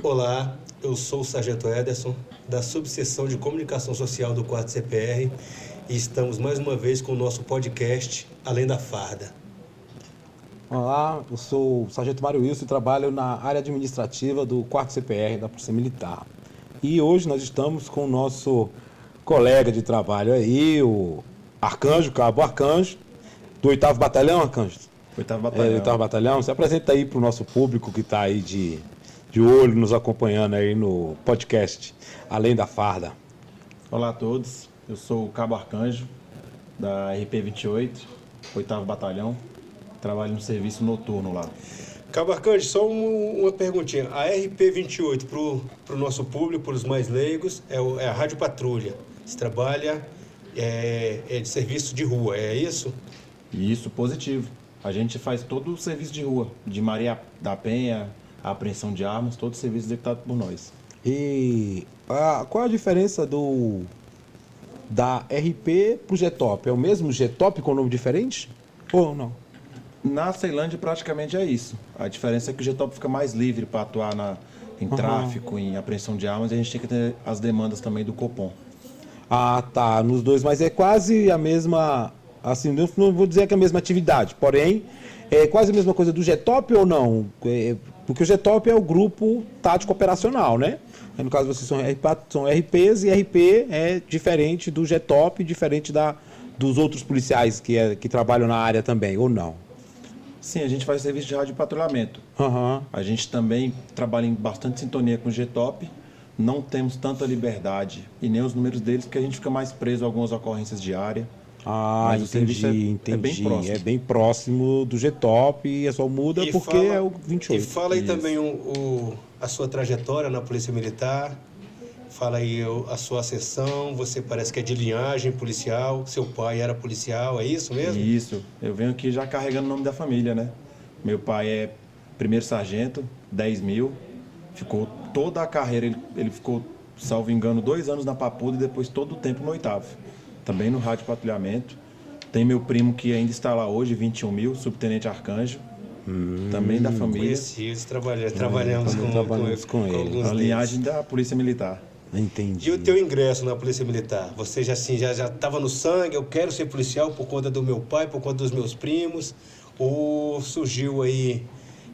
Olá, eu sou o Sargento Ederson, da Subseção de Comunicação Social do 4º CPR, e estamos mais uma vez com o nosso podcast Além da Farda. Olá, eu sou o Sargento Mário Wilson e trabalho na área administrativa do 4º CPR da Polícia Militar. E hoje nós estamos com o nosso colega de trabalho aí, o Arcanjo, Cabo Arcanjo, do 8º Batalhão, Arcanjo? 8º Batalhão. 8º Batalhão. Se apresenta aí para o nosso público que está aí de olho nos acompanhando aí no podcast Além da Farda. Olá a todos, eu sou o Cabo Arcanjo, da RP28, 8º Batalhão. Trabalho no serviço noturno lá. Cabo Arcanjo, só uma perguntinha. A RP28, para o nosso público, para os mais leigos, é a Rádio Patrulha. Você trabalha de serviço de rua, é isso? Isso, positivo. A gente faz todo o serviço de rua, de Maria da Penha, a apreensão de armas, todo o serviço executado por nós. E qual a diferença da RP pro GTOP? É o mesmo GTOP com nome diferente? Ou não? Na Ceilândia praticamente é isso. A diferença é que o GTOP fica mais livre para atuar em tráfico, em apreensão de armas, e a gente tem que ter as demandas também do Copom. Ah, tá. Nos dois, mas é quase a mesma, assim, não vou dizer que é a mesma atividade, porém, é quase a mesma coisa do GTOP ou não? Porque o GTOP é o grupo tático operacional, né? No caso, vocês são RPs, e RP é diferente do GTOP, diferente dos outros policiais que trabalham na área também, ou não? Sim, a gente faz serviço de rádio patrulhamento. A gente também trabalha em bastante sintonia com o GTOP. Não temos tanta liberdade e nem os números deles, porque a gente fica mais preso a algumas ocorrências diárias. Mas entendi. É bem próximo. É bem próximo do GTOP e só muda porque é o 28. E fala aí também a sua trajetória na Polícia Militar. Fala aí a sua ascensão, você parece que é de linhagem policial, seu pai era policial, é isso mesmo? Isso, eu venho aqui já carregando o nome da família, né? Meu pai é primeiro sargento, 10.000, ficou toda a carreira, ele ficou, salvo engano, 2 anos na Papuda e depois todo o tempo no 8º, também no rádio patrulhamento. Tem meu primo que ainda está lá hoje, 21.000, subtenente Arcanjo, também da família. Conhecidos, trabalhamos com ele. A linhagem da Polícia Militar. Entendi. E o teu ingresso na Polícia Militar? Você já estava no sangue, eu quero ser policial por conta do meu pai, por conta dos meus primos, ou surgiu aí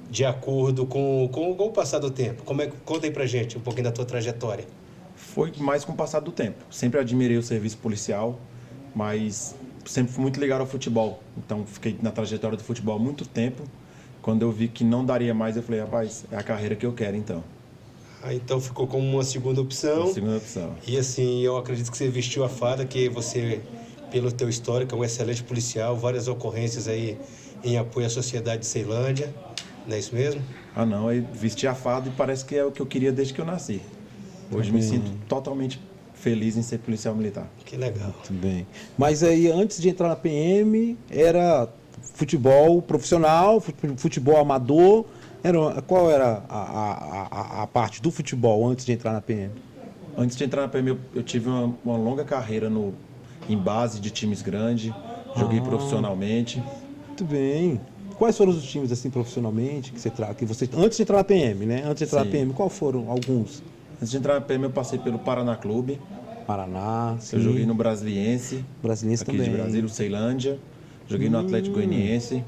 de acordo com o passar do tempo? Conta aí pra gente um pouquinho da tua trajetória. Foi mais com o passar do tempo. Sempre admirei o serviço policial, mas sempre fui muito ligado ao futebol. Então fiquei na trajetória do futebol há muito tempo. Quando eu vi que não daria mais, eu falei, rapaz, é a carreira que eu quero então. Então ficou como uma segunda opção. Uma segunda opção. E assim, eu acredito que você vestiu a farda, que você, pelo teu histórico, é um excelente policial, várias ocorrências aí em apoio à sociedade de Ceilândia, não é isso mesmo? Ah não, eu vesti a farda e parece que é o que eu queria desde que eu nasci. Hoje me sinto totalmente feliz em ser policial militar. Que legal. Muito bem. Mas aí, antes de entrar na PM, era futebol profissional, futebol amador. Qual era a parte do futebol antes de entrar na PM? Antes de entrar na PM, eu tive uma longa carreira em base de times grandes, joguei profissionalmente. Muito bem. Quais foram os times assim profissionalmente que você antes de entrar na PM, né? Antes de entrar na PM, quais foram alguns? Antes de entrar na PM, eu passei pelo Paraná Clube. Paraná, sim. Eu joguei no Brasiliense. Brasiliense aqui também. De Brasília, o Ceilândia. Joguei no Atlético Goianiense.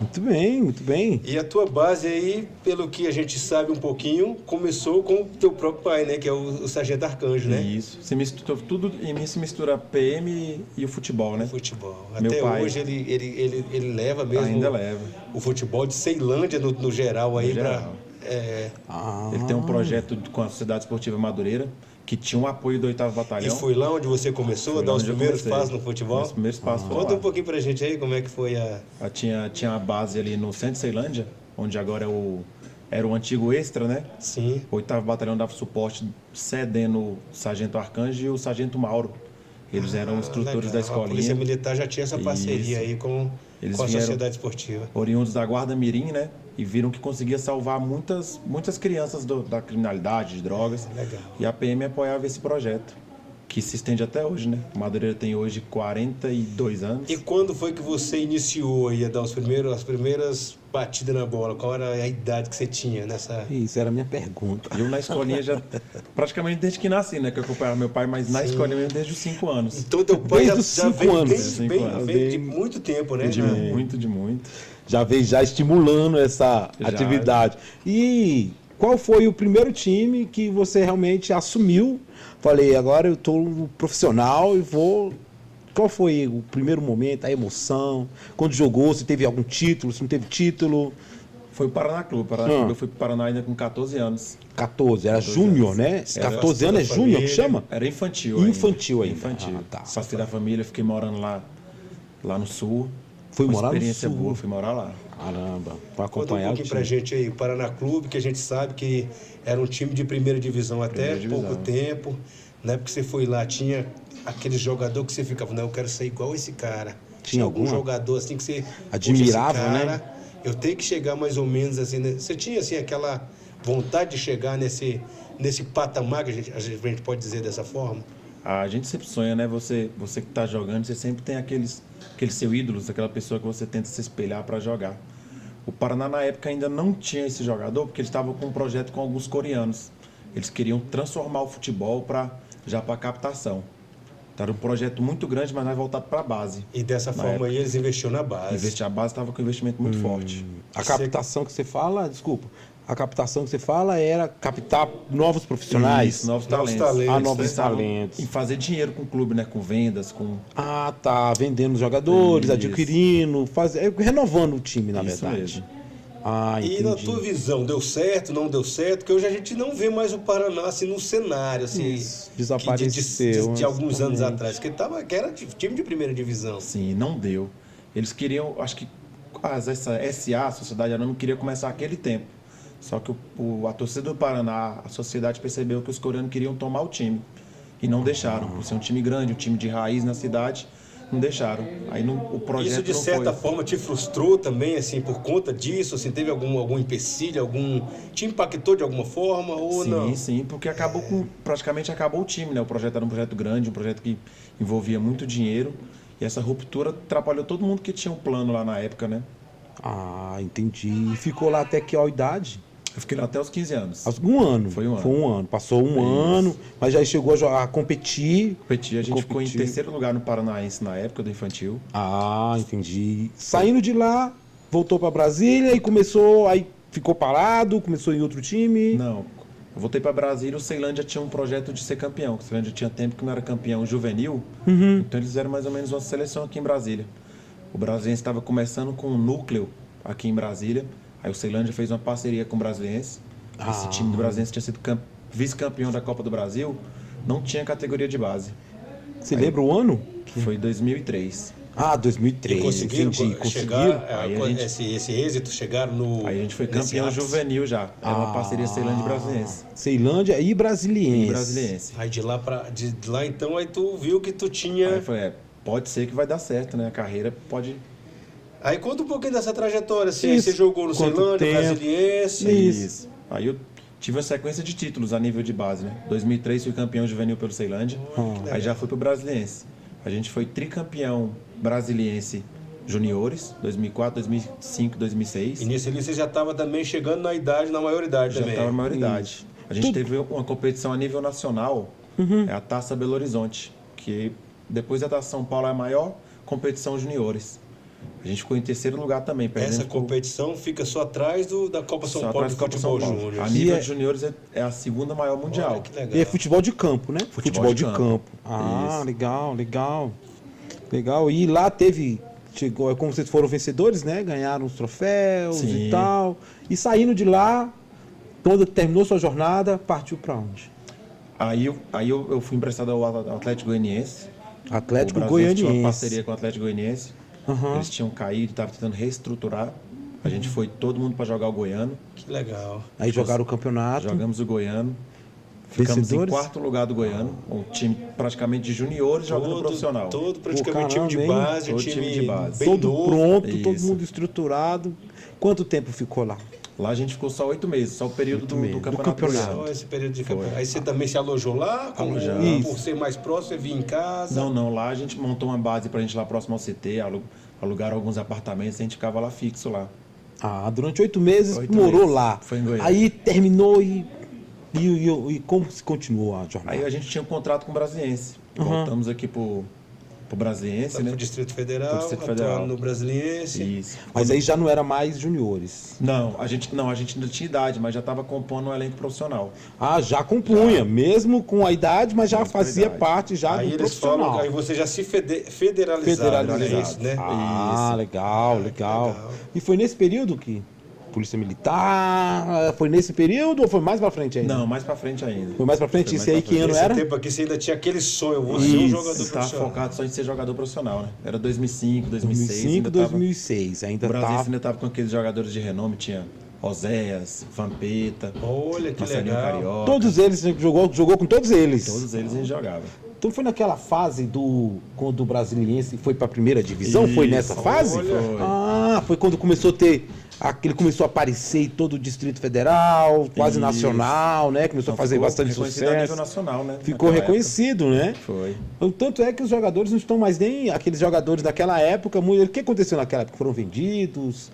Muito bem, muito bem. E a tua base aí, pelo que a gente sabe um pouquinho, começou com o teu próprio pai, né? Que é o Sargento Arcanjo, né? Isso. Se mistura, tudo em mim se mistura PM e o futebol, né? Futebol. Meu Até pai, hoje ele leva mesmo. Ainda leva. O futebol de Ceilândia no geral aí para. Ele tem um projeto com a Sociedade Esportiva Madureira, que tinha um apoio do 8º Batalhão. E foi lá onde você começou a dar os primeiros passos no futebol? Os primeiros passos. Conta um pouquinho pra gente aí como é que foi Tinha a base ali no centro de Ceilândia, onde agora era o antigo Extra, né? Sim. O 8º Batalhão dava suporte cedendo o Sargento Arcanjo e o Sargento Mauro. Eles eram instrutores da escolinha. A Polícia Militar já tinha essa parceria aí com a Sociedade Esportiva. Oriundos da Guarda Mirim, né? E viram que conseguia salvar muitas crianças da criminalidade, de drogas. Legal. E a PM apoiava esse projeto, que se estende até hoje, né? Madureira tem hoje 42 anos. E quando foi que você iniciou aí a dar as primeiras batida na bola? Qual era a idade que você tinha nessa... Isso era a minha pergunta. Eu na escolinha já, praticamente desde que nasci, né? Que eu acompanhava meu pai, mas na escolinha mesmo desde os 5 anos. Então teu pai Desde os já 5 veio anos. desde Cinco anos. veio de muito tempo, né? De muito, de muito. Já veio já estimulando essa Já. atividade. E qual foi o primeiro time que você realmente assumiu? Falei, agora eu estou profissional e vou... Qual foi o primeiro momento, a emoção? Quando jogou, se teve algum título, se não teve título? Foi o Paraná Clube. Eu fui pro Paraná ainda com 14 anos. 14, era júnior, né? Era 14 anos é da júnior que família. chama? Era infantil Infantil ainda. Infantil. Ah, tá. Passei da família, fiquei morando lá no sul. Foi Uma morar no experiência sul. boa, fui morar lá. Caramba, para Conta um acompanhar o pouquinho pra time. gente aí, o Paraná Clube, que a gente sabe que era um time de primeira divisão até Primeira divisão. pouco tempo. Na época que você foi lá, tinha aquele jogador que você ficava, não, eu quero ser igual esse cara. Tinha algum alguma? jogador assim que você... Admirava, "Poxa, esse cara, né? Eu tenho que chegar mais ou menos assim, né? Você tinha assim aquela vontade de chegar nesse patamar, que a gente pode dizer dessa forma? A gente sempre sonha, né? Você que tá jogando, você sempre tem aqueles seu ídolos, aquela pessoa que você tenta se espelhar para jogar. O Paraná, na época, ainda não tinha esse jogador, porque eles estavam com um projeto com alguns coreanos. Eles queriam transformar o futebol para captação. Então, era um projeto muito grande, mas mais voltado para a base. E dessa Na forma época. aí eles investiram na base. A base estava com um investimento muito forte. A captação que você fala, desculpa, a captação que você fala era captar novos profissionais. Isso, novos Novos talentos. talentos, novos né? talentos. E fazer dinheiro com o clube, né? Com vendas, com... Ah, tá. Vendendo os jogadores, Isso. adquirindo, renovando o time, na Isso verdade. mesmo. Ah, E entendi. na tua visão, deu certo, não deu certo? Porque hoje a gente não vê mais o Paraná assim no cenário, assim. Isso, que desapareceu, de alguns anos exatamente. atrás. Que era time de primeira divisão. Sim, não deu. Eles queriam, acho que essa SA, a Sociedade Anônima, queria começar aquele tempo. Só que a torcida do Paraná, a sociedade percebeu que os coreanos queriam tomar o time. E não deixaram. Por ser um time grande, um time de raiz na cidade, não deixaram. Aí o projeto Isso de não certa foi. forma te frustrou também, assim, por conta disso? Assim, teve algum empecilho, te impactou de alguma forma ou Sim, não? sim, porque praticamente acabou o time, né? O projeto era um projeto grande, um projeto que envolvia muito dinheiro. E essa ruptura atrapalhou todo mundo que tinha um plano lá na época, né? Ah, entendi. E ficou lá até que idade? Eu fiquei lá até os 15 anos. Um ano. Foi um ano. Foi um ano. Passou um Isso. ano, mas já chegou a competir. A gente ficou em Competir. terceiro lugar no Paranaense na época do infantil. Ah, entendi. Saindo de lá, voltou para Brasília e começou, aí ficou parado, começou em outro time. Não, eu voltei para Brasília, o Ceilândia tinha um projeto de ser campeão. O Ceilândia tinha tempo que não era campeão juvenil, então eles fizeram mais ou menos uma seleção aqui em Brasília. O Brasiliense estava começando com um núcleo aqui em Brasília, aí o Ceilândia fez uma parceria com o Brasiliense. Esse time do Brasiliense tinha sido vice-campeão da Copa do Brasil, não tinha categoria de base. Você lembra o ano? Foi 2003. Ah, 2003. E conseguiram entendi. chegar, Aí a gente- esse êxito, chegaram no... Aí a gente foi nesse campeão ápice. juvenil já. Era uma parceria Ceilândia e Brasiliense. Ceilândia e Brasiliense. E Brasiliense. Aí de lá então, aí tu viu que tu tinha... Aí foi, pode ser que vai dar certo, né? A carreira pode... Aí conta um pouquinho dessa trajetória, assim, aí Isso. você jogou no Quanto Ceilândia, tempo? Brasiliense... Isso. Aí eu tive uma sequência de títulos a nível de base, né? 2003 fui campeão juvenil pelo Ceilândia. Aí já fui pro Brasiliense. A gente foi tricampeão brasiliense juniores, 2004, 2005, 2006. E nisso ali você já estava também chegando na maioridade Já também. estava na maioridade. A gente teve uma competição a nível nacional, é a Taça Belo Horizonte, que depois da Taça São Paulo é a maior competição juniores. A gente ficou em terceiro lugar também. Essa perdendo competição fica só atrás da Copa São só Paulo atrás de da Copa São Futebol Paulo. Júnior. A nível E de juniores é a segunda maior mundial. Olha que legal. E é futebol de campo, né? Futebol de campo. Ah, Isso. legal. Legal. E lá chegou, como vocês foram vencedores, né? Ganharam os troféus Sim. e tal. E saindo de lá, quando terminou sua jornada, partiu para onde? Aí eu fui emprestado ao Atlético Goianiense. Atlético O Brasiliense tinha uma Goianiense. parceria com o Atlético Goianiense. Aham. Eles tinham caído, estavam tentando reestruturar. A gente foi todo mundo para jogar o Goiano. Que legal. Aí jogaram o campeonato. Jogamos o Goiano. Ficamos em Vencedores? quarto lugar do Goiano. Um time praticamente de juniores jogando profissional. Todo praticamente Pô, time de caramba, hein? base, Todo time time de base. bem Todo novo. pronto, todo Isso. mundo estruturado. Quanto tempo ficou lá? Lá a gente ficou só 8 meses, só o período do meses. Do campeonato, campeonato. goiano. Só esse período de campeonato. Aí você também se alojou lá? Alojamos. Por ser mais próximo, você vinha em casa? Não, lá a gente montou uma base pra gente lá próximo ao CT, alugaram alguns apartamentos, a gente ficava lá fixo lá. Ah, durante 8 meses 8 morou meses. lá. Foi em Goiânia. Aí terminou e como se continuou a jornada? Aí a gente tinha um contrato com o Brasiliense. Voltamos aqui pro Brasiliense, né? Pro Distrito Federal, Pro Distrito Federal. atuando no Brasiliense. Isso. Mas aí já não era mais juniores. Não, a gente ainda tinha idade, mas já estava compondo um elenco profissional. Ah, já compunha, mesmo com a idade, mas já Mesmo com a fazia idade. parte já Aí do eles profissional. falam, aí você já se federalizaram, Federalizado. é isso, né? Ah, legal, legal. legal. E foi nesse período que Polícia Militar, foi nesse período ou foi mais pra frente ainda? Não, mais pra frente ainda. Foi mais pra frente? Foi Isso mais aí pra que frente. ano Nesse era? tempo aqui você ainda tinha aquele sonho, você Isso. um jogador Você estava profissional. focado só em ser jogador profissional, né? Era 2005, 2006. 2005, ainda tava- 2006. Ainda O Brasil tava. ainda estava com aqueles jogadores de renome, tinha Oséias, Vampeta, Olha que Marcelinho legal. Carioca. Todos eles, jogou com todos eles. Todos eles a gente jogava. Então foi naquela fase quando o Brasiliense foi pra primeira divisão? Foi nessa Isso, fase? foi. Ah, foi quando começou a ter. Ele começou a aparecer em todo o Distrito Federal, quase Isso. nacional, né? Começou a fazer Ficou bastante reconhecido a nível sucesso. nacional, né? Ficou Naquela reconhecido, né? época. Foi. O tanto é que os jogadores não estão mais nem aqueles jogadores daquela época. O que aconteceu naquela época? Foram vendidos,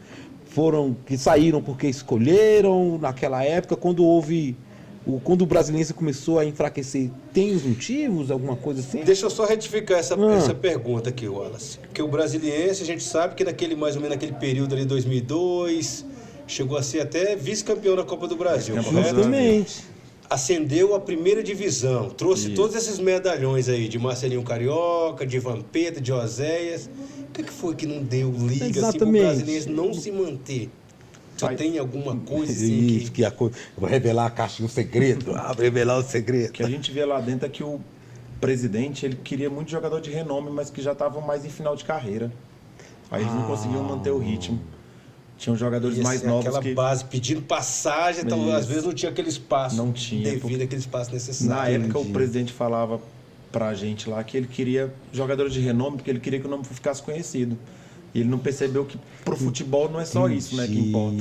que saíram porque escolheram naquela época, quando o Brasiliense começou a enfraquecer. Tem os motivos, alguma coisa assim? Deixa eu só retificar essa pergunta aqui, Wallace. Porque o Brasiliense, a gente sabe que mais ou menos naquele período ali, 2002, chegou a ser até vice-campeão da Copa do Brasil, Vice-campeão correto? do Brasil. Justamente. Ascendeu à primeira divisão, trouxe Isso. todos esses medalhões aí, de Marcelinho Carioca, de Vampeta, de Oséias. O que foi que não deu liga assim, pro Exatamente. Brasiliense não se manter? Só Vai. tem alguma coisa assim Isso, que vou revelar a caixa, um segredo. Vou revelar o segredo. O que a gente vê lá dentro é que o presidente ele queria muito jogador de renome, mas que já estavam mais em final de carreira. Aí eles não conseguiam manter o ritmo. Tinham jogadores E, mais assim, novos aquela que base pedindo passagem, então, Isso. às vezes não tinha aquele espaço Não tinha, devido porque- àquele espaço na necessário. época o Entendi. presidente falava pra gente lá que ele queria jogadores de renome, porque ele queria que o nome ficasse conhecido. E ele não percebeu que pro futebol não é só isso, né, que importa.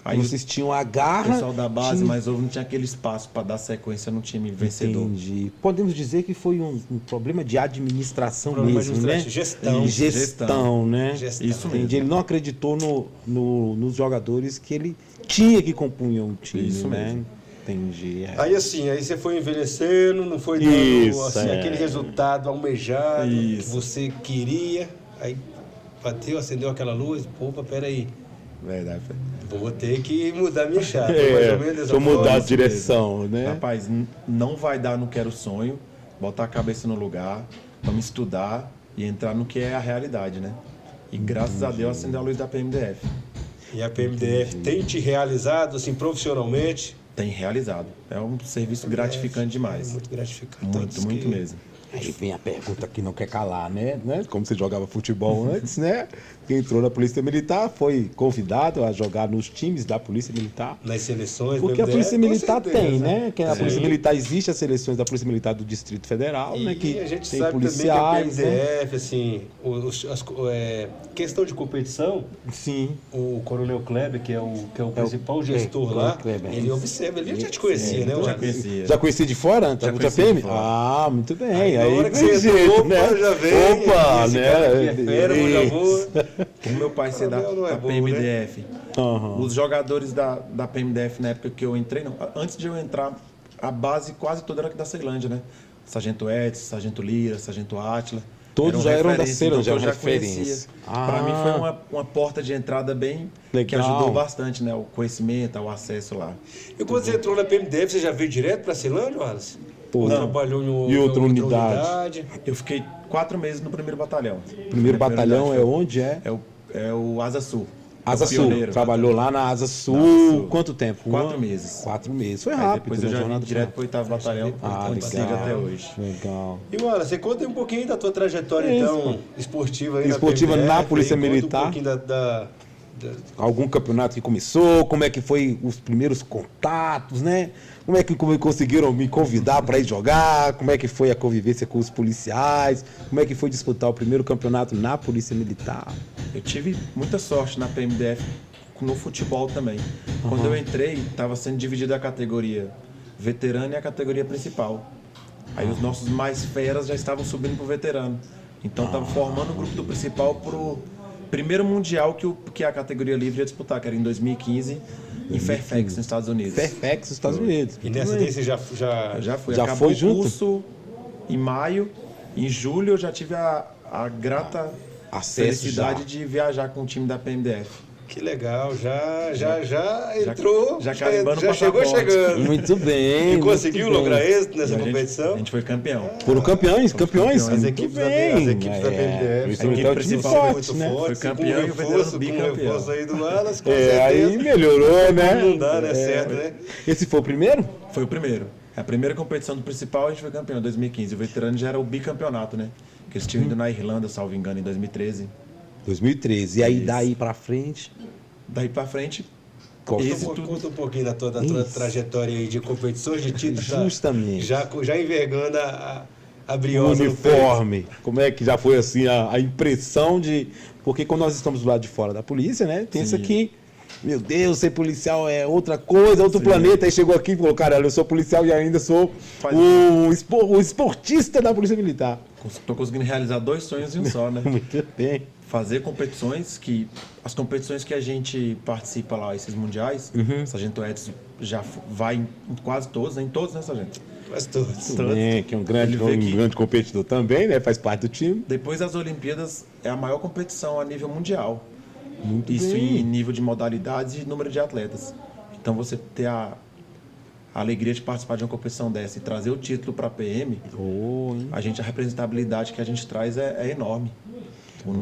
Aí Vocês tinham a o garra. pessoal da base tinha- mais novo não tinha aquele espaço para dar sequência no time vencedor. Entendi. Podemos dizer que foi um problema de administração Problema mesmo, administrativo, né? gestão. Gestão, né? Gestão. Isso Entendi. mesmo. Ele não acreditou nos jogadores que ele tinha que compunham o time, Isso né? mesmo. Entendi. É. Aí assim, aí você foi envelhecendo, não foi dando Isso, assim, é. aquele resultado almejado que Isso. você queria. Aí bateu, acendeu aquela luz, opa, peraí, Verdade. vou ter que mudar minha chave. É, mais ou menos dessa deixa eu mudar forma. a direção, né? Rapaz, não vai dar no Quero Sonho, botar a cabeça no lugar, vamos estudar e entrar no que é a realidade, né? E graças a Deus acendeu a luz da PMDF. E a PMDF tem te realizado assim profissionalmente. Tem realizado. É um serviço gratificante É demais. muito gratificante. Muito, Tantos muito que- mesmo. Aí vem a pergunta que não quer calar, né? Como você jogava futebol antes, né? Quem entrou na Polícia Militar foi convidado a jogar nos times da Polícia Militar. Nas seleções, Porque a PMDF, Polícia com Militar certeza. tem, né? Que a Sim. Polícia Militar existe as seleções da Polícia Militar do Distrito Federal, E né? Que a gente tem sabe policiais, também que a né? PMDF, assim, questão de competição, Sim. o Coronel Kleber, que é o principal gestor Coronel lá, Kleber, ele isso. observa, ele já te conhecia, né? Já Wallace? conhecia. Já conheci de fora? Já Já conheci PM? de fora. Ah, muito bem. Aí, na Aí hora que tem você entrou, jeito, opa, né? já vem, Opa, esse né? cara aqui é fera, eu já vou. Por meu pai ser da, Não é da bom, PMDF, Aham. os jogadores da PMDF na época que eu entrei, não, antes de eu entrar, a base quase toda era aqui da Ceilândia, né? Sargento Edson, Sargento Lira, Sargento Átila. Todos já eram da referência, Ceilândia, então, que eu eram já conhecia. referência. Para mim foi uma porta de entrada bem que Legal. ajudou bastante, né? O conhecimento, o acesso lá. E quando você entrou na PMDF, você já veio direto para Ceilândia, Wallace? Ou Não. trabalhou Em outra unidade. Eu fiquei 4 meses no primeiro batalhão. Primeiro Na batalhão é verdade, onde é? É o Asa Sul. Asa É o Sul. pioneiro. Trabalhou lá na Asa Sul. Asa Sul. Quanto tempo? 4 meses. 4 meses. Foi Aí rápido. depois eu né? já vim Jornada direto foi pro 8º batalhão, Ah, onde sigo legal. até hoje. Legal. E Wallace, você conta um pouquinho da tua trajetória, Isso. então, esportiva aí Esportiva na PMDF, na Polícia aí, conta Militar. um pouquinho da- Algum campeonato que começou, como é que foi os primeiros contatos, né? Como é que conseguiram me convidar para ir jogar, como é que foi a convivência com os policiais, como é que foi disputar o primeiro campeonato na Polícia Militar. Eu tive muita sorte na PMDF no futebol também. Quando eu entrei, estava sendo dividida a categoria veterano e a categoria principal. Aí os nossos mais feras já estavam subindo pro veterano. Então estava formando o grupo do principal pro primeiro mundial que a categoria livre ia disputar, que era em 2015, em Fairfax, nos Estados Unidos. Fairfax, nos Estados Unidos. E nessa daí você já Já foi. Já Acabou foi o junto? curso em maio. Em julho eu já tive a grata Acesso felicidade já. de viajar com o time da PMDF. Que legal, já entrou, já carimbando já o chegou passaporte. chegando. Muito bem. E conseguiu muito bem. lograr êxito nessa E a competição? gente foi campeão. Foram campeões. campeões. As Muito equipes bem. as equipes da PMDF. O instrumental a é equipe time principal foi forte, muito né? forte, Foi campeão e o veterano com bicampeão. reforço aí do Wallace, com Aí certeza. melhorou, né? Não dá, né? Certo, né? Esse foi o primeiro? Foi o primeiro. A primeira competição do principal a gente foi campeão em 2015. O veterano já era o bicampeonato, né? Que eles tinham ido na Irlanda, salvo engano, em 2013. 2013. E aí, Isso. daí pra frente... Daí pra frente, Conta um pouquinho da tua trajetória aí de competições, de títulos. Justamente. Já envergando a O briosa no peito. uniforme. Como é que já foi assim a impressão de... Porque quando nós estamos do lado de fora da polícia, né? Pensa Sim. que, meu Deus, ser policial é outra coisa, outro planeta. Aí chegou aqui e falou, cara, eu sou policial e ainda sou o esportista da Polícia Militar. tô conseguindo realizar 2 sonhos em um só, né? Muito bem. Fazer competições as competições que a gente participa lá, esses mundiais, Sargento Edson já vai em quase todos, né? Em todos, né, Sargento? Mas todos. Muito bem, que é um grande competidor também, né? Faz parte do time. Depois das Olimpíadas, é a maior competição a nível mundial. Muito Isso bem. em nível de modalidades e número de atletas. Então você ter a alegria de participar de uma competição dessa e trazer o título para a PM, a representabilidade que a gente traz é enorme.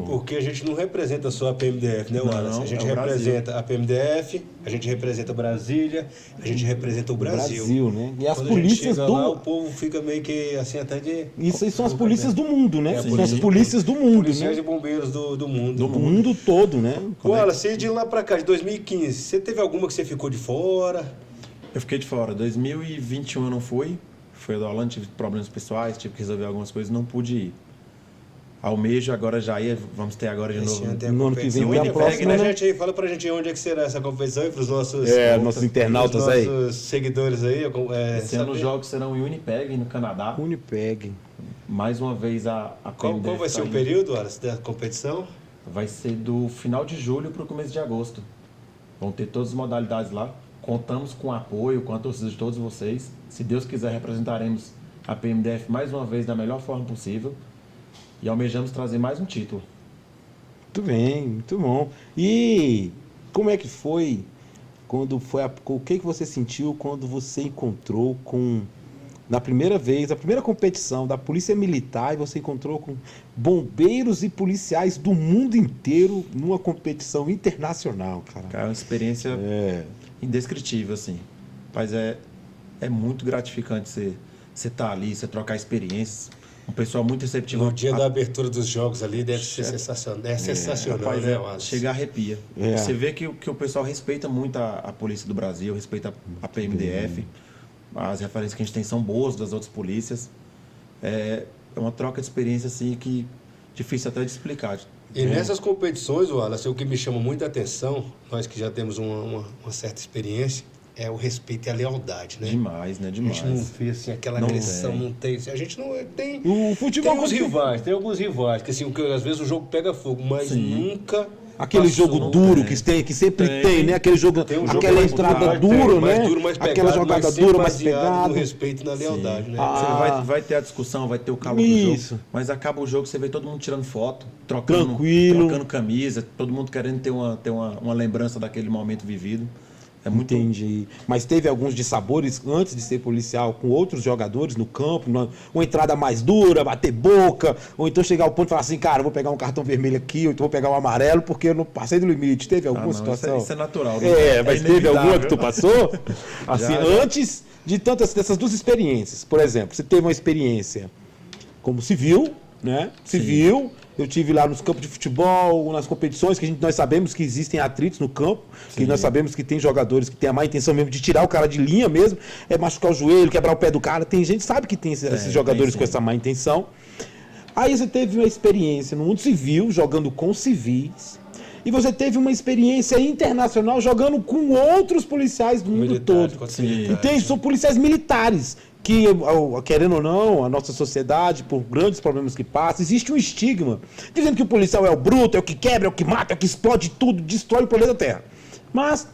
Porque a gente não representa só a PMDF, né, Wallace? A gente é o Brasil. representa a PMDF, a gente representa Brasília, a gente representa o Brasil. né? E as Quando polícias a gente chega do... lá, o povo fica meio que assim até de... Isso aí são as polícias do mundo, né? É, São as polícias do mundo, Policiais né? e bombeiros do mundo. Do mundo todo, né? Wallace, de lá pra cá, de 2015, você teve alguma que você ficou de fora? Eu fiquei de fora. 2021 eu não fui. Foi do Holanda, tive problemas pessoais, tive que resolver algumas coisas, não pude ir. Almejo agora já ia, vamos ter agora de Esse novo. ano tem a No ano que competição. vem tem a Winnipeg, próxima, né, né? gente? Aí, fala pra gente aí onde é que será essa competição e pros nossos... Nossos internautas pros aí. nossos seguidores aí. Esse ano saber. os jogos serão em Winnipeg, no Canadá. Winnipeg. Mais uma vez a Qual PMDF vai ser o indo. período, Wallace, da competição? Vai ser do final de julho para o começo de agosto. Vão ter todas as modalidades lá. Contamos com o apoio, com a torcida de todos vocês. Se Deus quiser, representaremos a PMDF mais uma vez da melhor forma possível. E almejamos trazer mais um título. Muito bem, muito bom. E como é que foi quando foi o que você sentiu quando você encontrou com na primeira vez, a primeira competição da Polícia Militar, e você encontrou com bombeiros e policiais do mundo inteiro numa competição internacional, cara? É uma experiência indescritível, assim. Mas é muito gratificante você estar ali, você trocar experiências. Um pessoal muito receptivo. No dia da abertura dos jogos ali deve ser sensacional. É sensacional, Rapaz, né, Wallace? chega a arrepia. É. Você vê que o pessoal respeita muito a Polícia do Brasil, respeita a PMDF. As referências que a gente tem são boas das outras polícias. É uma troca de experiência assim que difícil até de explicar. E nessas competições, Wallace, o que me chama muita atenção, nós que já temos uma certa experiência, é o respeito e a lealdade, né? Demais, né? A Demais. gente não vê assim, aquela Não agressão, tem. não tem. A gente não tem. O futebol Tem os rivais, tem alguns rivais, que assim, às vezes o jogo pega fogo, mas nunca. Aquele passou, jogo não duro tem. que sempre tem, né? Aquele jogo, Tem um jogo aquela mais entrada mais dura, mais né? duro, mais pegado, Aquela jogada mas sempre dura, mais baseado pegada. no respeito e na lealdade, né? Você vai ter a discussão, vai ter o calor do Isso. jogo. Mas acaba o jogo, você vê todo mundo tirando foto, Tranquilo. trocando camisa, todo mundo querendo ter uma lembrança daquele momento vivido. É muito. Entendi. Mas teve alguns dissabores antes de ser policial com outros jogadores no campo, uma entrada mais dura, bater boca, ou então chegar ao ponto e falar assim, cara, eu vou pegar um cartão vermelho aqui, ou então vou pegar um amarelo porque eu não passei do limite. Teve alguma não, situação? isso é natural. Né? Mas teve alguma que tu passou? Assim, Já. antes de dessas duas experiências. Por exemplo, você teve uma experiência como civil, né? Civil. Eu tive lá nos campos de futebol, nas competições, que nós sabemos que existem atritos no campo, que nós sabemos que tem jogadores que têm a má intenção mesmo de tirar o cara de linha mesmo, machucar o joelho, quebrar o pé do cara. Tem gente que sabe que tem esses jogadores com essa má intenção. Aí você teve uma experiência no mundo civil, jogando com civis, e você teve uma experiência internacional jogando com outros policiais do mundo todo. Sim. Entende? São policiais militares. que, querendo ou não, a nossa sociedade, por grandes problemas que passa, existe um estigma dizendo que o policial é o bruto, é o que quebra, é o que mata, é o que explode tudo, destrói o planeta Terra. Mas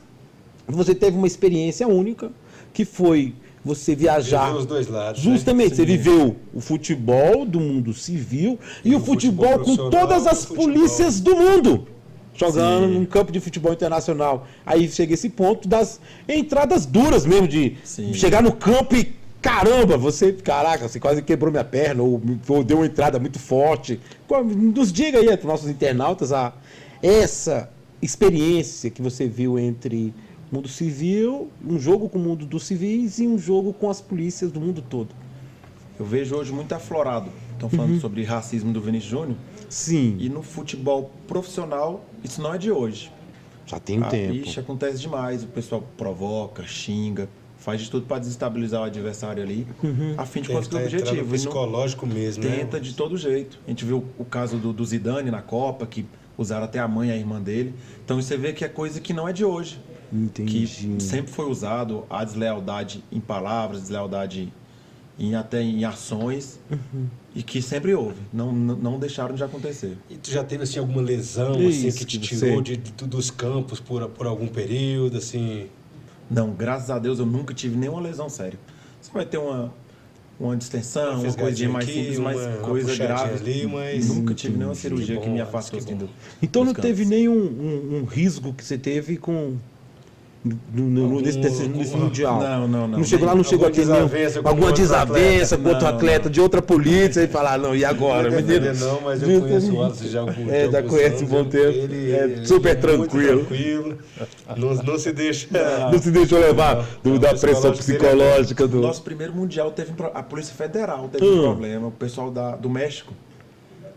você teve uma experiência única, que foi você viajar. Viveu os dois lados. Justamente, né? você viveu o futebol do mundo civil e o futebol com todas as polícias do mundo. Jogando num campo de futebol internacional. Aí chega esse ponto das entradas duras mesmo, de chegar no campo e caramba, você quase quebrou minha perna, ou deu uma entrada muito forte. Nos diga aí, para os nossos internautas, essa experiência que você viu entre mundo civil, um jogo com o mundo dos civis e um jogo com as polícias do mundo todo. Eu vejo hoje muito aflorado. Estão falando sobre racismo do Vinícius Júnior. Sim. E no futebol profissional, isso não é de hoje. Já tem um tempo. Ixi, acontece demais. O pessoal provoca, xinga, faz de tudo para desestabilizar o adversário ali, a fim de conseguir o objetivo. Psicológico mesmo, tenta né? de todo jeito. A gente viu o caso do Zidane na Copa, que usaram até a mãe e a irmã dele. Então você vê que é coisa que não é de hoje. Entendi. Que sempre foi usado a deslealdade em palavras, deslealdade até em ações, e que sempre houve. Não deixaram de acontecer. E tu já teve assim alguma lesão assim, que te tirou dos campos por algum período, assim? Não, graças a Deus eu nunca tive nenhuma lesão séria. Você vai ter uma distensão, uma coisinha mais simples, mas coisa grave. Ali, mas nunca tive nenhuma cirurgia que me afastou assim do. Então não teve nenhum risco que você teve com nesse mundial? Não. Não chegou lá, não chegou aqui alguma desavença com outro atleta de outra polícia e falar, não, e agora? Não, mas eu conheço o Wallace já há algum tempo. Já conhece um bom tempo. Ele é super tranquilo. Não se deixa. Não se deixou levar da pressão psicológica do. Nosso primeiro mundial teve a Polícia Federal teve um problema. O pessoal do México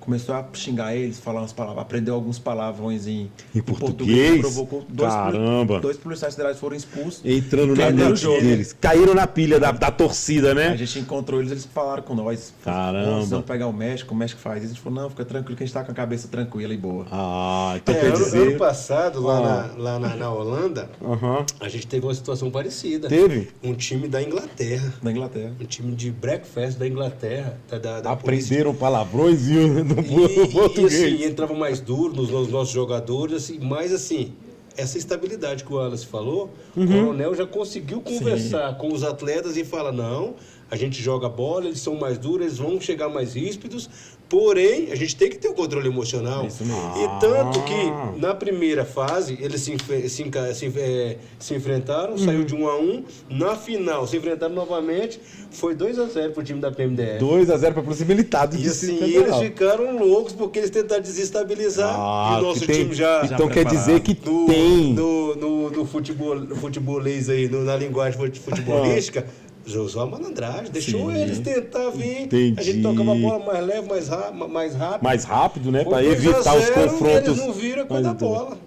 começou a xingar eles, falar umas palavras, aprendeu alguns palavrões em português, provocou dois policiais federais foram expulsos. Entrando na mente deles. Caíram na pilha da torcida, né? A gente encontrou eles falaram com nós. Caramba. Vamos pegar o México faz isso. A gente falou, não, fica tranquilo que a gente tá com a cabeça tranquila e boa. Então quer dizer... Ano passado, lá na Holanda, a gente teve uma situação parecida. Teve? Um time da Inglaterra. Um time de breakfast da Inglaterra. Aprenderam palavrões e assim, entrava mais duro nos nossos jogadores, assim, mas assim, essa estabilidade que o Wallace falou, o Coronel já conseguiu conversar com os atletas e fala, não, a gente joga bola, eles são mais duros, eles vão chegar mais ríspidos, porém, a gente tem que ter o controle emocional. E tanto que, na primeira fase, eles se enfrentaram, saiu de 1-1, na final, se enfrentaram novamente, foi 2-0 pro time da PMDF. 2-0 pra Polícia Militar do E assim, eles ficaram loucos porque eles tentaram desestabilizar. E o nosso time já... Então quer dizer que tem... No futebolês aí, na linguagem futebolística... Usou a malandragem, deixou eles tentar vir. Entendi. A gente tocava a bola mais leve, mais rápido. Mais rápido, né? Para evitar os confrontos. Eles não viram com a bola.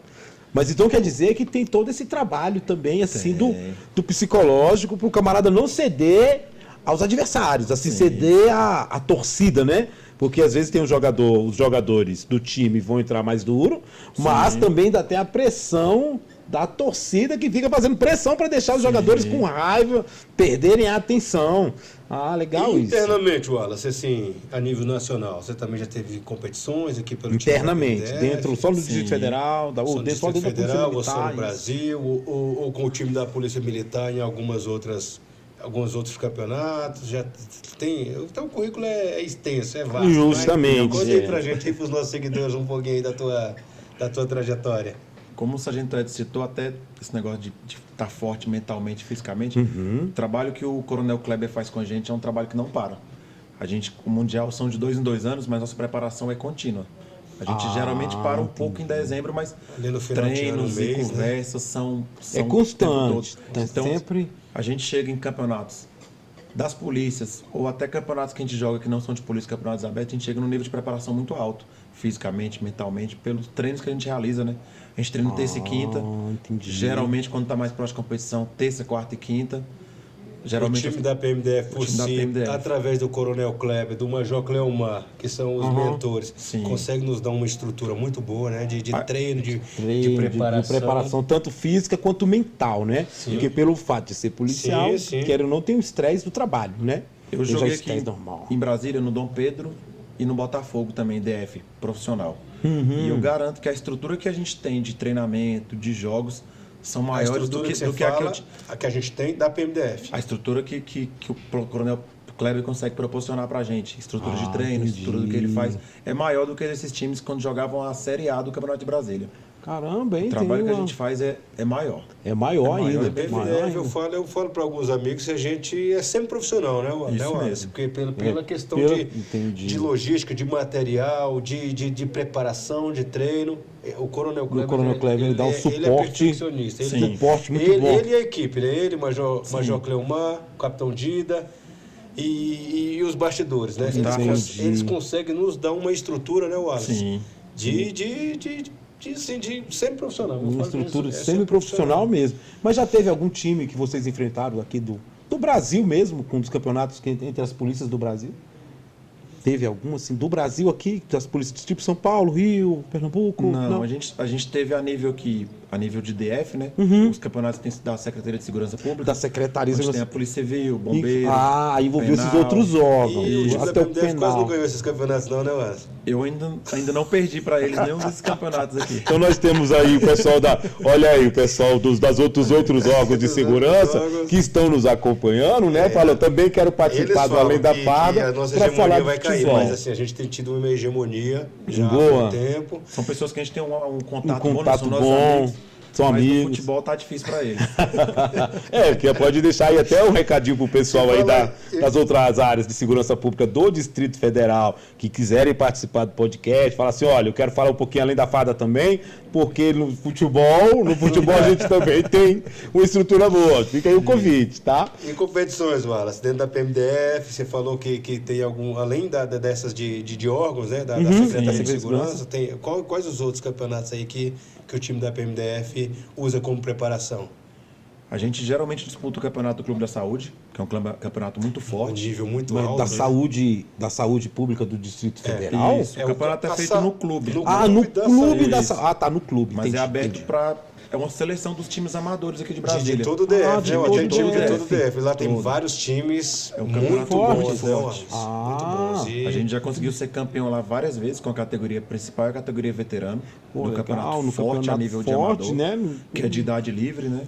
Mas então quer dizer que tem todo esse trabalho também, assim, do psicológico, para o camarada não ceder aos adversários, assim, ceder à torcida, né? Porque às vezes tem os jogadores do time vão entrar mais duro, mas também ainda tem a pressão da torcida que fica fazendo pressão para deixar os jogadores com raiva, perderem a atenção. Legal isso. Internamente, Wallace, assim, a nível nacional, você também já teve competições aqui pelo internamente, dentro só do Distrito Federal, ou dentro da Polícia Militar, ou só no isso. Brasil, ou com o time da Polícia Militar em alguns outros campeonatos, já tem... Então o currículo é extenso, é vasto. Justamente. Conta aí pra gente, aí pros nossos seguidores, um pouquinho aí da tua trajetória. Como o Sargento Ed citou, até esse negócio de estar forte mentalmente, fisicamente, o trabalho que o Coronel Kleber faz com a gente é um trabalho que não para. O Mundial são de 2 em 2 anos, mas nossa preparação é contínua. A gente geralmente para um pouco em dezembro, mas treinos e conversas são é constante. Então, sempre... a gente chega em campeonatos das polícias, ou até campeonatos que a gente joga que não são de polícia, campeonatos abertos, a gente chega num nível de preparação muito alto, fisicamente, mentalmente, pelos treinos que a gente realiza, né? A gente treina terça e quinta, geralmente quando está mais próximo da competição, terça, quarta e quinta. Geralmente o time da PMDF, por time da si, PMDF. através do Coronel Kleber, do Major Cleomar, que são os mentores, Sim. consegue nos dar uma estrutura muito boa, né? De treino, de De preparação tanto física quanto mental, né? Porque pelo fato de ser policial, Sim. quer ou não, tem o estresse do trabalho, né? Eu Tem já joguei o aqui estresse normal. em Brasília, no Dom Pedro e no Botafogo também, DF, profissional. Uhum. E eu garanto que a estrutura que a gente tem de treinamento, de jogos, são a maiores do estrutura que, que do você que fala, a que a gente tem da PMDF. a estrutura que o Coronel Kleber consegue proporcionar pra gente. Estrutura de treino, entendi. estrutura do que ele faz. É maior do que esses times quando jogavam a Série A do Campeonato de Brasília. Caramba, hein? O trabalho que a gente faz é maior. É maior é maior, ainda. é bem maior PMDF, ainda. eu falo para alguns amigos que a gente é sempre profissional, né, Isso Wallace? mesmo. Porque pela questão entendi. de logística, de material, de preparação, de treino. O Coronel Kleber, ele dá um ele é suporte, perfeccionista. suporte muito bom. Ele e a equipe, né? Ele, Major Cleomar, o Capitão Dida e os bastidores, né? Eles conseguem nos dar uma estrutura, né, Wallace? Sim. De sempre profissional. Uma estrutura semi-profissional mesmo. Mas já teve algum time que vocês enfrentaram aqui do Brasil mesmo, com os campeonatos entre as polícias do Brasil? Teve algum, assim, do Brasil aqui, das polícias tipo São Paulo, Rio, Pernambuco? Não. A gente teve a nível de DF, né? Os campeonatos têm da Secretaria de Segurança Pública. Da Secretaria de onde tem a Polícia Civil, Bombeiro. Envolveu esses penal. outros órgãos. E o time da até o PMDF quase não penal. ganhou esses campeonatos, não, né, Wallace? Eu ainda não perdi para eles nenhum desses campeonatos aqui. Então nós temos aí o pessoal olha aí, o pessoal das outros órgãos de segurança que estão nos acompanhando, né? Falou, também quero participar do Além da Farda. A nossa pra falar hegemonia de vai cair, futebol. mas assim, a gente tem tido uma hegemonia já há Boa. muito tempo. São pessoas que a gente tem um contato, contato bom, bom, são mas amigos. no futebol tá difícil para eles. Que pode deixar aí até um recadinho pro pessoal aí das outras áreas de segurança pública do Distrito Federal que quiserem participar do podcast, falar assim, olha, eu quero falar um pouquinho além da farda também, porque no futebol a gente também tem uma estrutura boa. Fica aí o convite, tá? E competições, Wallace, dentro da PMDF, você falou que tem algum, além dessas de órgãos, né, da Secretaria de Segurança, tem, quais os outros campeonatos aí que o time da PMDF usa como preparação? A gente geralmente disputa o campeonato do Clube da Saúde, que é um campeonato muito Um forte. nível muito Mas alto. da saúde pública do Distrito Federal? Isso, o campeonato é feito no clube. No clube clube da saúde. saúde. Ah, tá, no clube. Mas entendi, é aberto entendi. para... É uma seleção dos times amadores aqui de Brasília. De todo o DF, Ah, né? de Tem todo time de DF. todo o DF. Lá tem vários times É um muito campeonato bons, muito né, forte. Wallace? Muito bons. E A gente já conseguiu ser campeão lá várias vezes com a categoria principal e a categoria veterano. Pô, no legal, campeonato no forte campeonato a nível de forte, amador, né? que é de idade livre, né?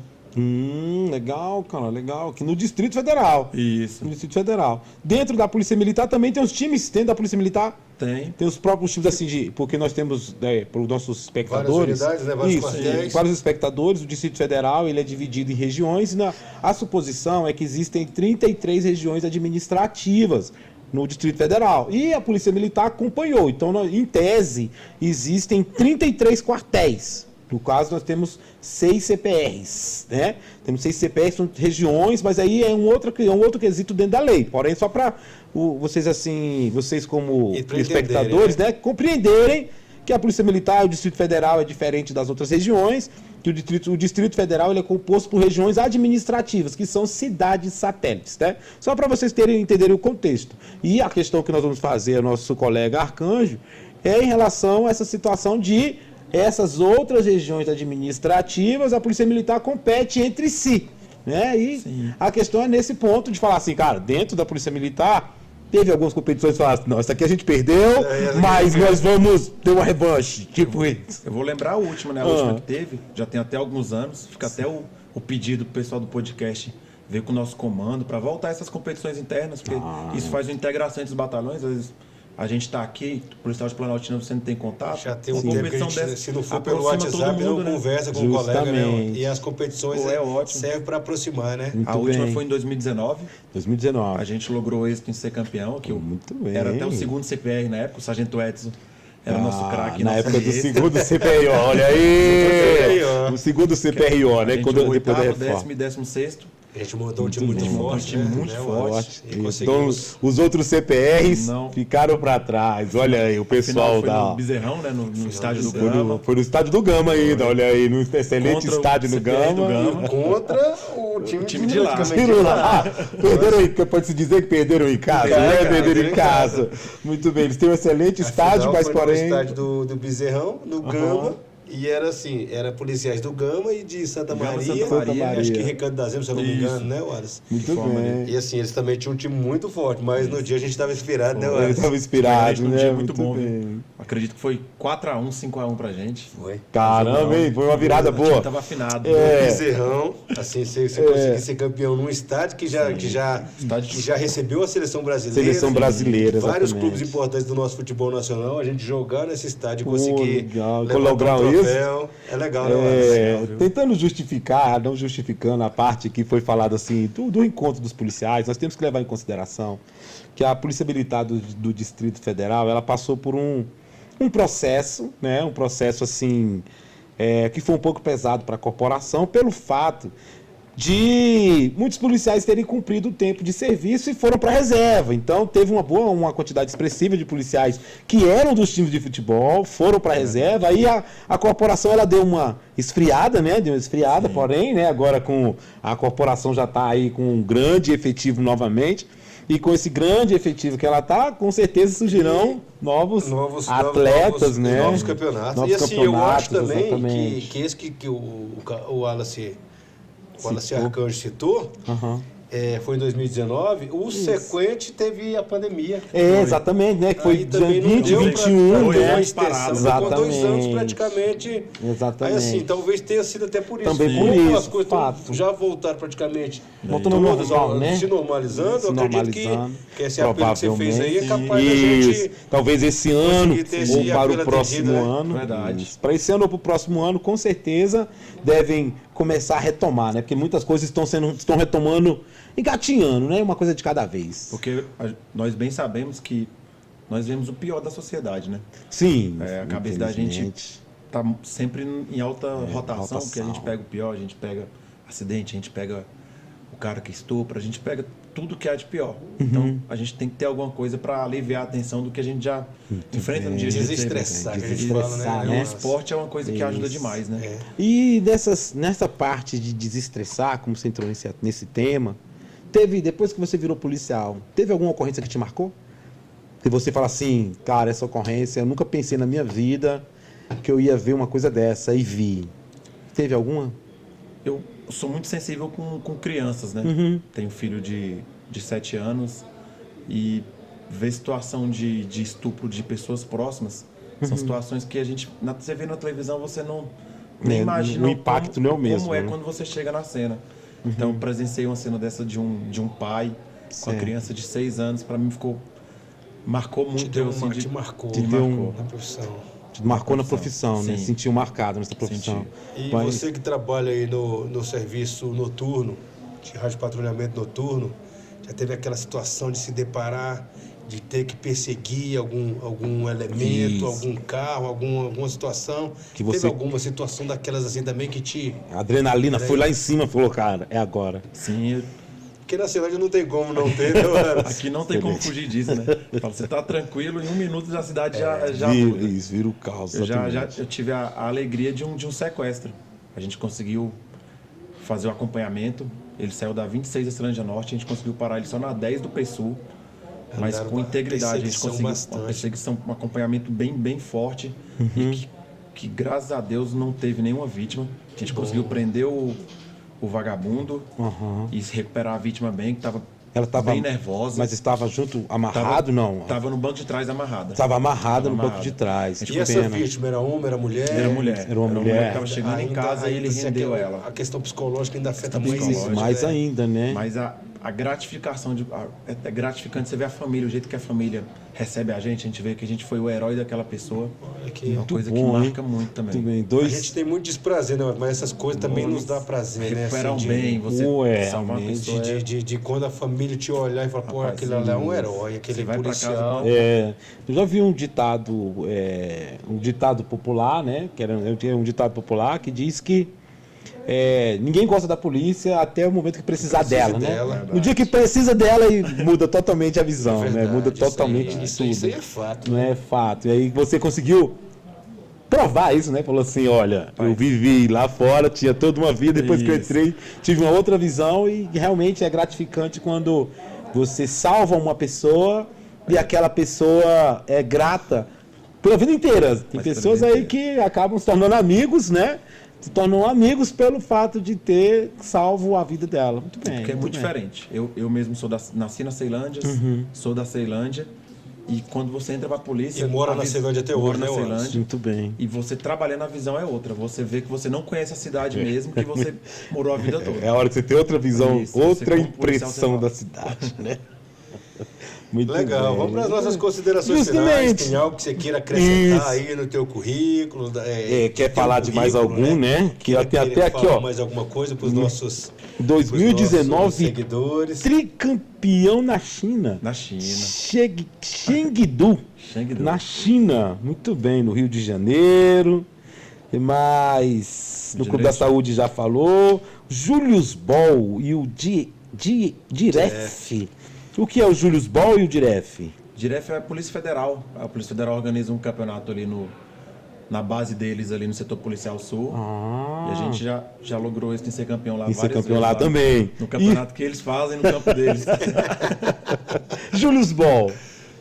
Legal, cara, legal. Aqui no Distrito Federal. Isso. No Distrito Federal. Dentro da Polícia Militar também tem os times, dentro da Polícia Militar Tem. os próprios times assim, porque nós temos, para os nossos espectadores, Várias unidades, né? Vários quartéis. vários espectadores, o Distrito Federal ele é dividido em regiões, e a suposição é que existem 33 regiões administrativas no Distrito Federal. E a Polícia Militar acompanhou. Então, em tese, existem 33 quartéis. No caso, nós temos 6 CPRs, né? Temos 6 CPRs, são regiões, mas aí é um outro quesito dentro da lei. Porém, só para vocês como espectadores, né, compreenderem que a Polícia Militar, o Distrito Federal é diferente das outras regiões, que o Distrito Federal ele é composto por regiões administrativas, que são cidades satélites, né? Só para vocês entenderem o contexto. E a questão que nós vamos fazer, nosso colega Arcanjo, é em relação a essa situação de essas outras regiões administrativas, a Polícia Militar compete entre si, né? E a questão é nesse ponto de falar assim, cara, dentro da Polícia Militar, teve algumas competições que falaram, não, essa aqui a gente perdeu, mas nós vamos ter uma revanche, tipo isso. Eu vou lembrar a última, né? A última que teve, já tem até alguns anos, fica até o pedido do pessoal do podcast ver com o nosso comando para voltar essas competições internas, porque isso faz uma integração entre os batalhões, às vezes a gente está aqui, o policial de Planaltina você não tem contato. Já tem um tempo que a gente, se não for pelo aproxima todo WhatsApp, mundo, não né? conversa com o colega, né? Justamente. E as competições Pô, é ótimo. servem para aproximar, né? Muito A última bem. foi em 2019. 2019. A gente logrou êxito em ser campeão, que Muito bem. era até o segundo CPR na época, o Sargento Edson era o nosso craque. Na nossa época do direita. segundo CPRO, olha aí! CPRO. O segundo CPRO, A né? gente Quando o depois da oitavo, reforma. 10º e 16º. A gente montou um time muito bem. forte, Um time né? muito Né, forte. Wallace? E Então, conseguimos. os outros CPRs Não. ficaram para trás. Olha aí, o Final pessoal foi da. no Bezerrão, né? No estádio do Foi Gama. no estádio do Gama ainda, olha aí, no excelente Contra o estádio do CPR do Gama. Gama. Contra o o time de lá. praticamente Tiro lá. Pode-se dizer que perderam em casa, né? Perderam em casa. Muito bem, eles têm um excelente estádio, mas porém... no estádio do Bezerrão, no Gama. E era assim, era policiais do Gama e de Santa Maria, acho que Recanto da Zema, se eu não me engano, né, Wallace? Muito bem. E assim, eles também tinham um time muito forte, mas no dia a gente estava inspirado, né, Wallace? Ele estava inspirado, Um né? dia muito bom, bem. viu? Acredito que foi 4x1, 5x1 pra gente. Foi. Caramba, hein? Foi uma virada O time boa. tava afinado. Bezerrão, assim, você conseguir ser campeão num estádio que já recebeu a seleção brasileira. Seleção brasileira, vários exatamente. clubes importantes do nosso futebol nacional, a gente jogar nesse estádio e conseguir legal. levantar um Isso. troféu. É legal, né, Wallace? Tentando justificar, não justificando a parte que foi falada assim do encontro dos policiais, nós temos que levar em consideração que a Polícia Militar do Distrito Federal, ela passou por um processo, né? Um processo assim que foi um pouco pesado para a corporação pelo fato de muitos policiais terem cumprido o tempo de serviço e foram para a reserva. Então teve uma quantidade expressiva de policiais que eram dos times de futebol, foram para a reserva. Aí a corporação ela deu uma esfriada, né? Deu uma esfriada, porém, né? Agora a corporação já está aí com um grande efetivo novamente. E com esse grande efetivo que ela está, com certeza surgirão novos atletas, né? Novos campeonatos. Novos E assim, eu acho também exatamente. que esse que o Wallace Arcanjo citou, foi em 2019, o sequente teve a pandemia. Exatamente, né? Que foi aí também 20, não deu 21, pra né? uma extensão, ficou 2 anos praticamente. Exatamente. Aí assim, talvez tenha sido até por isso. Também por Como isso, as coisas fato. já voltaram praticamente Voltando ao todas, normal, né? se normalizando, eu acredito que esse apelo que você fez aí é capaz da Isso. gente... Talvez esse ano conseguir ter esse ou para apelo o próximo atendido, né? ano. Verdade. Para esse ano ou para o próximo ano, com certeza, devem começar a retomar, né? Porque muitas coisas estão retomando, engatinhando, né? Uma coisa de cada vez. Porque nós bem sabemos que nós vemos o pior da sociedade, né? Sim. A cabeça da gente infelizmente. tá sempre em alta rotação, porque a gente pega o pior, a gente pega acidente, a gente pega o cara que estupra, a gente pega tudo que há de pior. Então, a gente tem que ter alguma coisa para aliviar a tensão do que a gente já enfrenta no dia a dia. Desestressar, que a gente fala, Desestressar, né? né? O esporte é uma coisa que ajuda demais, né? E nessa parte de desestressar, como você entrou nesse tema, depois que você virou policial, teve alguma ocorrência que te marcou? Que você fala assim, cara, essa ocorrência, eu nunca pensei na minha vida que eu ia ver uma coisa dessa e vi. Teve alguma? Eu sou muito sensível com crianças, né? Tenho um filho de 7 anos e ver situação de estupro de pessoas próximas são situações que você vê na televisão, você nem imagina o impacto não é o mesmo, como é né? quando você chega na cena. Então, presenciei uma cena dessa de um pai com a criança de 6 anos, para mim marcou muito. Te marcou na profissão. Te marcou na profissão, né? Sim. Sentiu marcado nessa profissão. E você que trabalha aí no serviço noturno, de rádio patrulhamento noturno, já teve aquela situação de se deparar, de ter que perseguir algum elemento, algum carro, alguma situação? Que você... Teve alguma situação daquelas assim também que te... A adrenalina foi lá em cima e falou, cara, é agora. Sim, Porque na Ceilândia não tem como não ter, né, mano? aqui não tem como fugir disso, né? Você tá tranquilo, em 1 minuto a cidade já vira o caos. Eu tive a alegria de um sequestro. A gente conseguiu fazer o acompanhamento. Ele saiu da 26 da Ceilândia Norte, a gente conseguiu parar ele só na 10 do PSUL. Mas com integridade, a gente conseguiu uma perseguição, um acompanhamento bem forte. E que graças a Deus não teve nenhuma vítima. A gente conseguiu prender o vagabundo e recuperar a vítima bem, que ela estava bem nervosa. Mas estava junto, amarrado, não? Estava no banco de trás amarrada. Estava amarrada no banco de trás. E essa vítima era homem, era mulher? Era mulher. Era uma mulher. Que estava chegando em casa e ele rendeu ela. A questão psicológica ainda afeta mais isso. Mais ainda, né? Mas a gratificação, é gratificante você ver a família, o jeito que a família recebe a gente vê que a gente foi o herói daquela pessoa. É uma coisa que marca muito também. Muito bem. A gente tem muito desprazer, né? Mas essas coisas também nos dá prazer, né? Recuperam bem, você salvar uma pessoa. De quando a família te olhar e falar, pô, aquele lá é um herói, aquele policial. Eu já vi um ditado popular, né? Que era um ditado popular que diz que ninguém gosta da polícia até o momento que precisar dela, né? No dia que precisa dela, e muda totalmente a visão, né? Muda totalmente de tudo. Isso aí é fato. Não é fato. E aí você conseguiu provar isso, né? Falou assim, olha, eu vivi lá fora, tinha toda uma vida, depois que eu entrei, tive uma outra visão e realmente é gratificante quando você salva uma pessoa e aquela pessoa é grata pela vida inteira. Tem pessoas aí que acabam se tornando amigos, né? Se tornam amigos pelo fato de ter salvo a vida dela. Muito bem. Porque é muito diferente. Eu mesmo nasci na Ceilândia, sou da Ceilândia. E quando você entra pra polícia... E mora na Ceilândia até hoje, né, Ceilândia, muito bem. E você trabalhando a visão é outra. Você vê que você não conhece a cidade mesmo, que você morou a vida toda. É a hora que você tem outra visão, Isso, outra você como policial, impressão você da cidade, né? Muito Legal, bem. vamos para as nossas considerações finais. Justamente. Tem algo que você queira acrescentar Isso. aí no teu currículo? Quer falar de mais algum, né? Que tem até aqui, ó. Mais alguma coisa para os nossos 2019, seguidores. tricampeão na China. Na China. Chengdu. Na China. Muito bem, no Rio de Janeiro. E mais, no Clube da Saúde já falou. Julius Ball e o Diref. O que é o Julius Ball e o Diref? Diref é a Polícia Federal. A Polícia Federal organiza um campeonato ali na base deles, ali no setor policial sul. E a gente já logrou isso em ser campeão lá várias vezes. Lá também. No campeonato que eles fazem no campo deles. Julius Ball.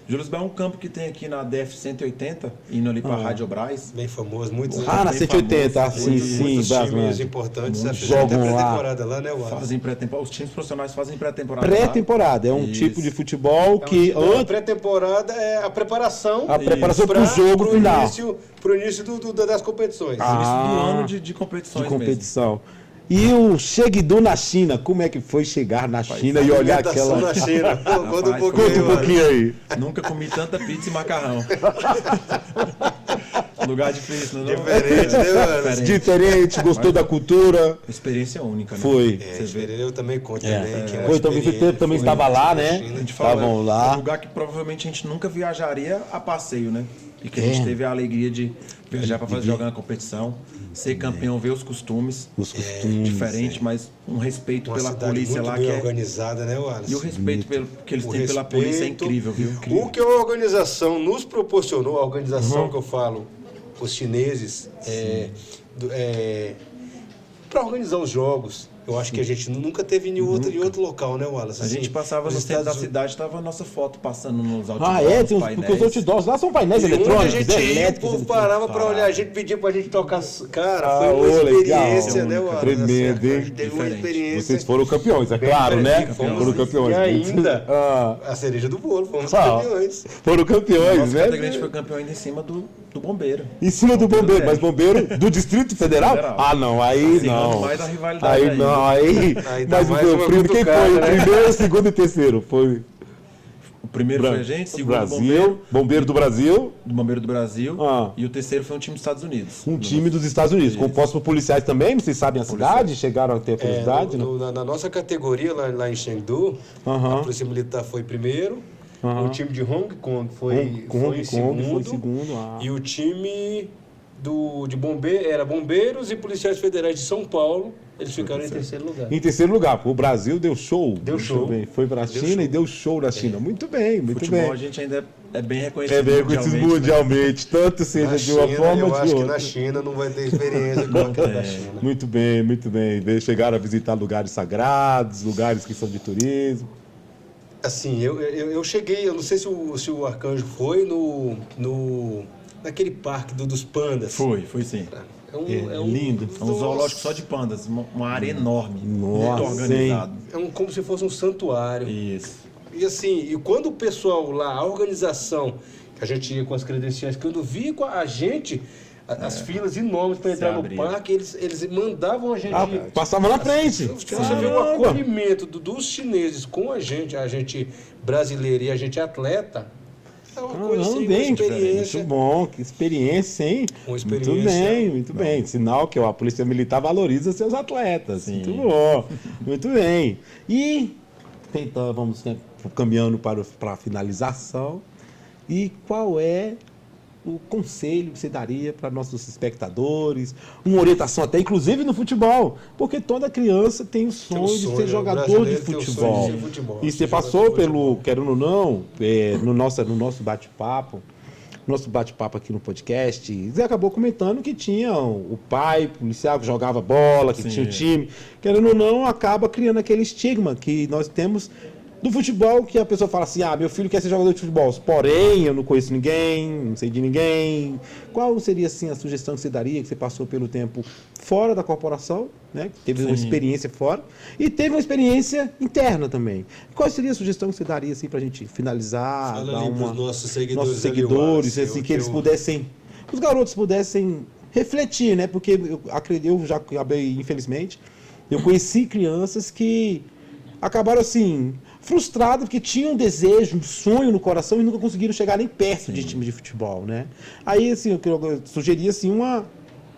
Julius Ball é um campo que tem aqui na DF 180, indo ali para a Rádio Braz. Bem famoso, muitos na 180, sim, muitos sim. times importantes jogam até lá. pré-temporada lá, né, Wallace? Fazem pré-temporada. Os times profissionais fazem pré-temporada. Pré-temporada, é um tipo de futebol que A pré-temporada é a preparação para o jogo final. Para o início das competições. Início do ano de competições de competição. E o Chengdu na China, como é que foi chegar na China e olhar aquela... na China. Conta um pouquinho aí. Nunca comi tanta pizza e macarrão. Lugar difícil, não é? Diferente, né, mano? Diferente, gostou da cultura. Experiência única, né? Foi. Eu também conto também. Que Foi, então você também estava lá, né? Estavam lá. É um lugar que provavelmente a gente nunca viajaria a passeio, né? E que a gente teve a alegria de viajar para jogar na competição, ser campeão, ver os costumes. Diferente, mas um respeito pela polícia lá que é organizada, né, Wallace? E o respeito que eles têm pela polícia é incrível, viu? O que a organização nos proporcionou, a organização que eu falo, os chineses, para organizar os jogos. Eu acho que a gente nunca teve em outro local, né, Wallace? A gente passava no centro da cidade, estava a nossa foto passando nos outdoors. Porque os outdoors lá são painéis eletrônicos, a gente ia, o povo parava para olhar, a gente pedia pra gente tocar. Cara, foi uma experiência, né, Wallace? Tremendo, hein? Teve uma experiência. Vocês foram campeões, é claro, né? Foram campeões. E ainda, a cereja do bolo, fomos campeões. Foram campeões, né? Nossa Grande foi campeão ainda em cima do bombeiro. Em cima do bombeiro, mas bombeiro do Distrito Federal? Ah, não, aí não. Mais a rivalidade aí não, aí. Mas o primo, quem foi? O primeiro, o segundo e terceiro? Foi. O primeiro foi a gente, segundo Brasil, bombeiro do Brasil. Do Bombeiro do Brasil. E o terceiro foi um time dos Estados Unidos. Um time dos Estados Unidos, composto por policiais também, vocês sabem a cidade? Chegaram a ter a curiosidade? Na nossa categoria, lá em Chengdu, a Polícia Militar foi primeiro. O time de Hong Kong foi em segundo. E o time de bombeiro era bombeiros e policiais federais de São Paulo. Eles ficaram em terceiro lugar. Em terceiro lugar, porque o Brasil deu show. Deu show. Bem. Foi para a China e deu show na China. Muito bem, muito futebol, bem. A gente ainda é bem reconhecido. É bem reconhecido mundialmente, né? Tanto seja de uma forma ou de outra. Eu acho que na China não vai ter experiência como aquela da China. Muito bem, muito bem. Chegaram a visitar lugares sagrados, lugares que são de turismo. Assim, eu cheguei, eu não sei se o Arcanjo foi naquele parque dos pandas. Foi sim. É lindo. É um zoológico só de pandas, uma área enorme, muito organizado. Como se fosse um santuário. Isso. E assim, quando o pessoal lá, a organização, que a gente ia com as credenciais, quando via com a gente, as filas enormes para entrar no parque, eles mandavam a gente... passava na frente. Você vê o acolhimento dos chineses com a gente brasileiro e a gente atleta... É uma coisa assim, uma experiência. Muito bom, que experiência, hein? Uma experiência. Muito bem. Sinal que a Polícia Militar valoriza seus atletas. Sim. Muito bom, muito bem. E vamos caminhando para a finalização. E qual é o conselho que você daria para nossos espectadores? Uma orientação até, inclusive no futebol. Porque toda criança tem o sonho de ser jogador de futebol. E você passou pelo, querendo ou não, no nosso bate-papo, nosso bate-papo aqui no podcast, Zé acabou comentando que tinha o pai policial que jogava bola, que Sim. tinha o time. Querendo ou não, acaba criando aquele estigma que nós temos do futebol, que a pessoa fala assim, meu filho quer ser jogador de futebol, porém eu não conheço ninguém, não sei de ninguém. Qual seria assim a sugestão que você daria, que você passou pelo tempo fora da corporação, né? Que teve uma experiência fora e teve uma experiência interna também. Qual seria a sugestão que você daria assim pra gente finalizar, Fala dar ali pros uma nossos seguidores, nossos seguidores, ali, assim, o que eles pudessem, os garotos pudessem refletir, né? Porque eu já acabei, infelizmente, eu conheci crianças que acabaram assim frustrados porque tinham um desejo, um sonho no coração e nunca conseguiram chegar nem perto de time de futebol, né? Aí assim, eu sugeria assim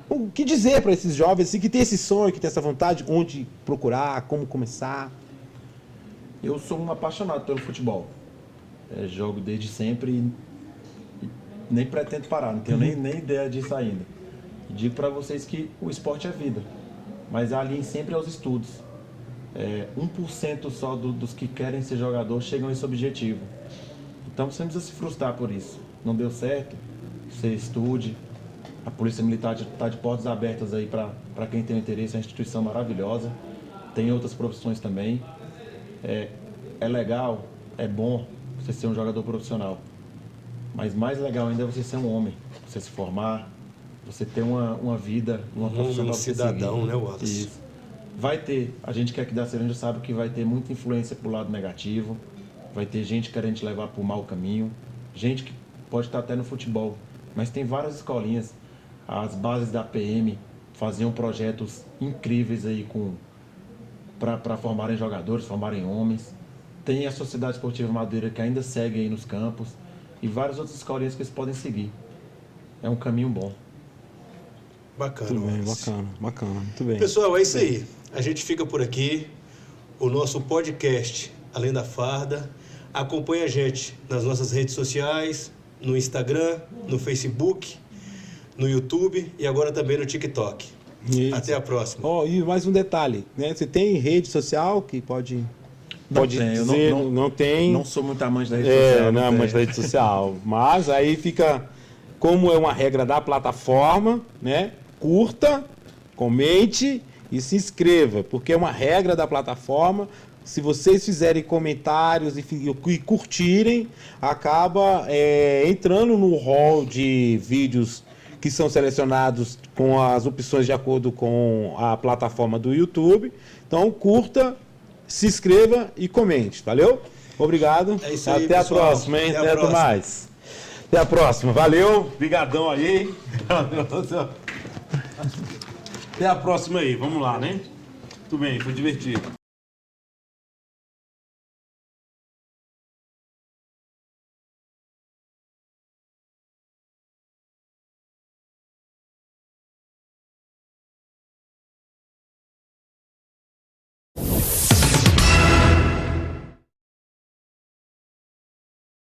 o que dizer para esses jovens assim, que tem esse sonho, que tem essa vontade, onde procurar, como começar. Eu sou um apaixonado pelo futebol. Jogo desde sempre e nem pretendo parar, não tenho nem ideia disso ainda. Digo para vocês que o esporte é vida, mas alinhem sempre aos estudos. 1% só dos que querem ser jogador chegam a esse objetivo. Então você não precisa se frustrar por isso. Não deu certo, você estude. A Polícia Militar está de portas abertas aí para quem tem interesse, é uma instituição maravilhosa. Tem outras profissões também. É legal, é bom você ser um jogador profissional. Mas mais legal ainda é você ser um homem, você se formar, você ter uma vida, uma profissão para você cidadão, seguir. né, Wallace? Isso. Vai ter, a gente que é aqui da Ceilândia sabe que vai ter muita influência pro lado negativo, vai ter gente querendo te levar pro mau caminho, gente que pode estar até no futebol, mas tem várias escolinhas, as bases da PM faziam projetos incríveis aí para formarem jogadores, formarem homens, tem a Sociedade Esportiva Madureira que ainda segue aí nos campos e várias outras escolinhas que eles podem seguir, é um caminho bom. Bacana, Muito bem, Wallace. bacana, muito bem. Pessoal, é isso aí. A gente fica por aqui. O nosso podcast Além da Farda. Acompanhe a gente nas nossas redes sociais, no Instagram, no Facebook, no YouTube e agora também no TikTok. Isso. Até a próxima. E mais um detalhe, né? Você tem rede social que pode Não tem, eu dizer, não tem. Não sou muito amante da rede social. Não é tem. amante da rede social. Mas aí fica, como é uma regra da plataforma, né? Curta, comente e se inscreva, porque é uma regra da plataforma. Se vocês fizerem comentários e curtirem, acaba entrando no hall de vídeos que são selecionados com as opções de acordo com a plataforma do YouTube. Então, curta, se inscreva e comente. Valeu? Obrigado. É isso aí, Até a pessoal. próxima, hein? Até a próxima. mais. Até a próxima. Valeu. Obrigadão aí. Até a próxima aí. Vamos lá, né? Tudo bem, foi divertido.